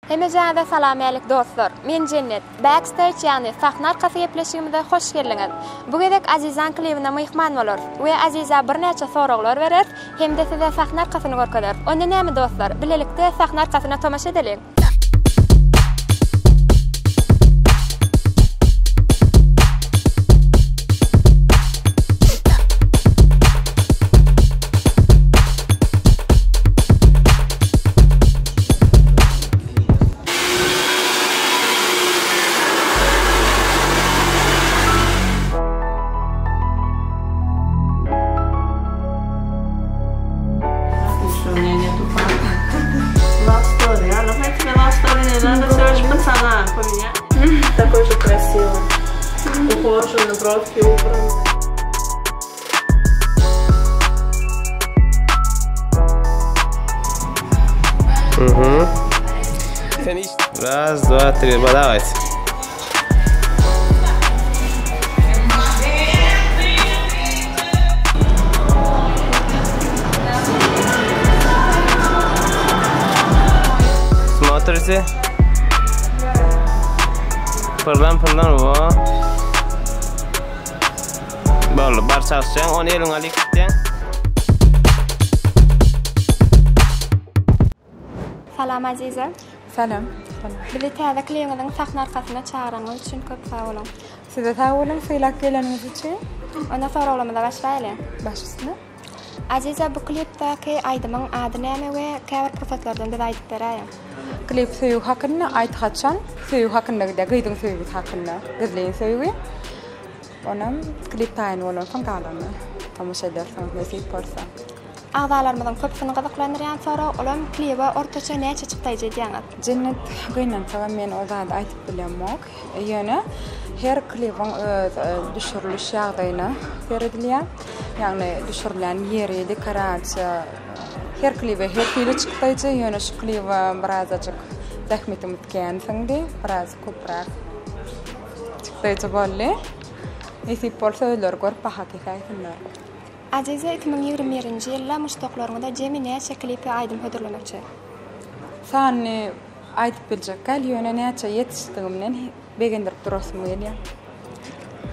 Hemejada salam aleyk dostlar. Men Cennet. Backstage yani sahna arkası gepleşigimizde hoş geldiniz. Bu gedek Azizan klibine mehman bolar. We Aziza bir neçe sorular berer, hem de size sahna arkasını görkezler. Onda näme dostlar? Bilelikde sahna arkasına tomaşa edelim. Такой же красивый. Ухоженный, бровки убраны. Раз, два, три, давайте. Смотрите. Pırlan o. Böyle barçaşcan, onu elin alik gittin. Salam Aziza. Salam. Bizi täze klibiňiziň sahna arkasına çağırýanyňyz üçin köp sag bolun. Size sağ olun, syýlap geleniniz için. Onda soraglymyza başlaýaly. Başysy. Aziza, bu klipdäki aýdymyň ady näme we käbir professordan da aýdyp berýär. Klip söýüg hakynda aýtgaçan, söýüg hakynda da gyýdyň söýügi hakynda, gizleýin söýügi. Onam klip taýyn bolan fangalany. Tamaşa edersiniz, näsip bolsa. Agdalarymyzyň köpsini gyzyklandyrýan soraw olam klibe ortaça näçe çykdaýjy diýňiz. Cennet gynança men o zat aýtyp bilemok. Ýöne her klibiň öz düşürülüş ýagdaýyna berilýär. Ýagny düşürilen ýeri, dekorasiýa, her klibe her türlü çykdaýjy, ýöne şu klibe birazajyk zähmetim etkensiňdi, biraz köprak çykdaýjy bolly. Näsip bolsa öýler görüp bahaki haýtynlar. Aziza 2021-nji ýylda muştoklaryňda jemi näçe klipi aýdym hödürlemekçi? Sany aýdyp biljek gal ýöne näçe ýetişdigimden begendirip durasym gelýär.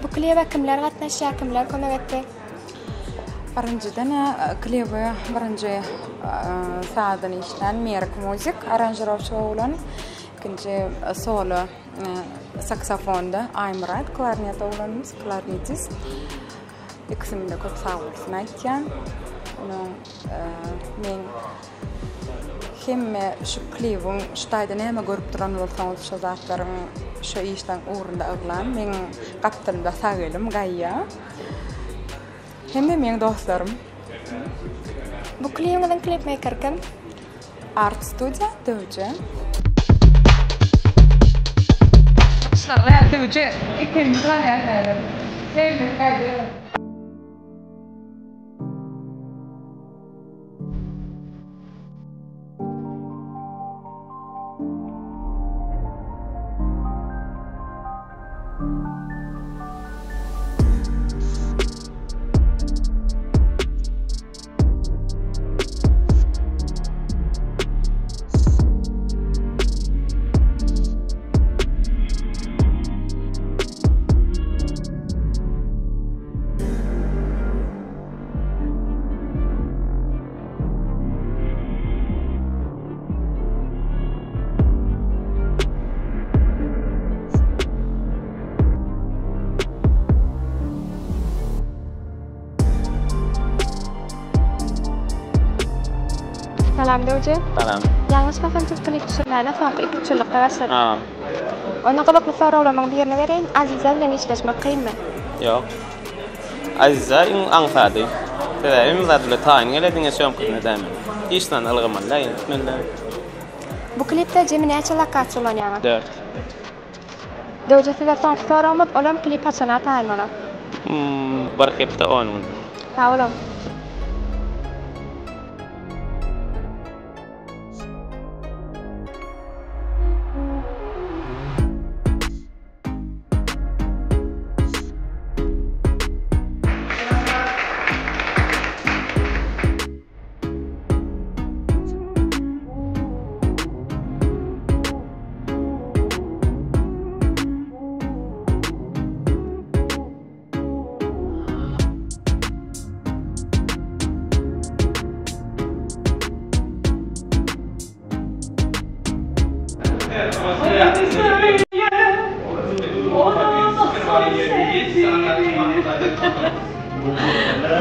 Bu klibe kimler gatnaşýar, kimler kömek etdi? Birinjiden klibi birinji saatdan işlen Merk Music aranjировщик bolan, ikinji solo saksafonda Aymrat, klarnet bolanmyz, klarnetist. İkisini de köp sağ bolsun aýtýan. Men hemme şu klibiň şu taýda näme görüp duran bolsaňyz şu zatlaryň şu işden uğrunda yglan, men gapdyrymda sag elim gaýýa. Hemme men dostlarym. Bu klibiňiň klipmaker kim? Art Studio Döwce. Şarkı Döwce ikinci rahat. Sevdim gaýdy. Salam Döwce. Salam. Ýalňyş basançyk klip düşürmäne soňky 2 ýyllyk başlady. Ha. Ona gybakly sorawlamaň birini bereýin. Aziza bilen işleşmek kynmy? Yok. Aziza anfady. Täzälim zatly taýyn gelediňe söýmküne däme. İşden algymanlar ýetmeli. Bu klipde jemi näçe lokasiýalar? 4. Döwce size soňky sorawmyz olam klip haçana taýynlanat. Bir hepde 10. Sag olun.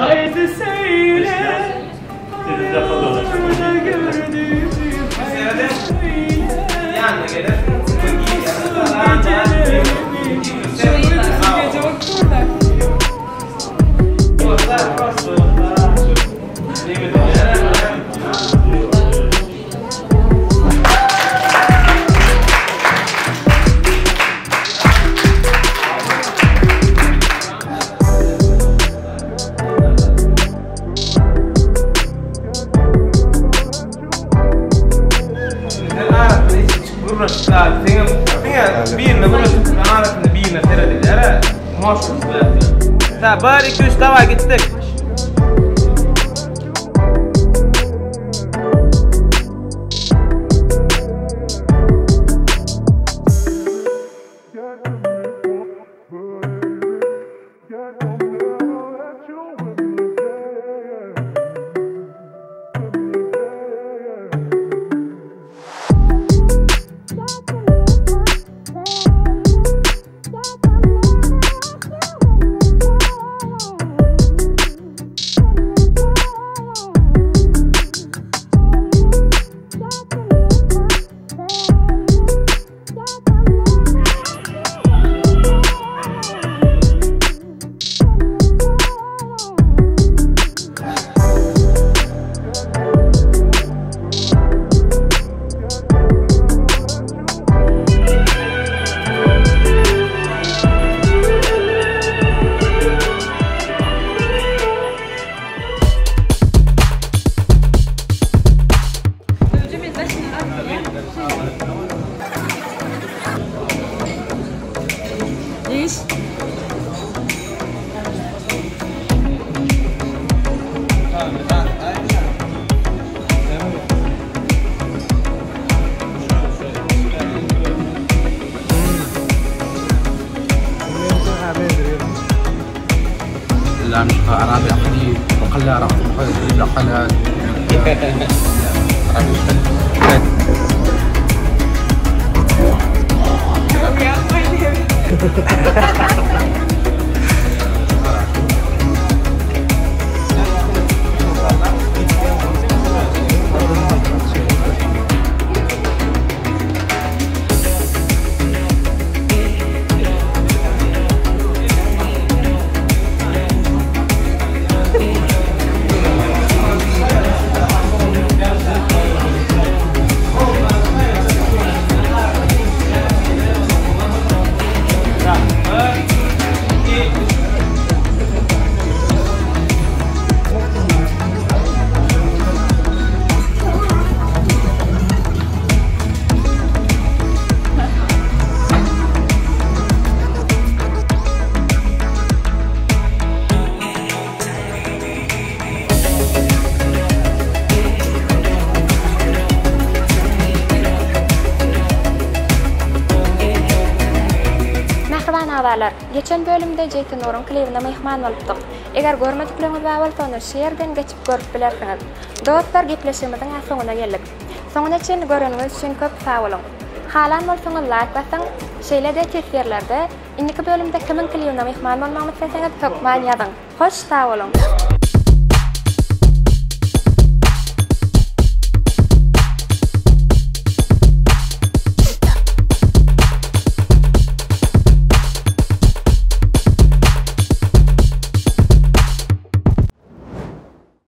Haydi söyle. Bari 2-3 tava gittik. لا مش أراضي حديد وقلها راح تحديد لقلها Geçen bölümde Jeytin Nur'un klibine mehman bolupdyk. Eger görmedikleriniz bolsa onu şeýerden geçip görüp bilersiniz. Dostlar, gepleşigimiziň soňuna geldik. Soňuna çen göreniňiz üçin köp sag bolun. Halan bolsaňyz like basaň, şeýle-de tesirlerde indiki bölümde kimin klibine mehman bolmagyny isteseňiz hökman ýazyň. Hoş sag bolun.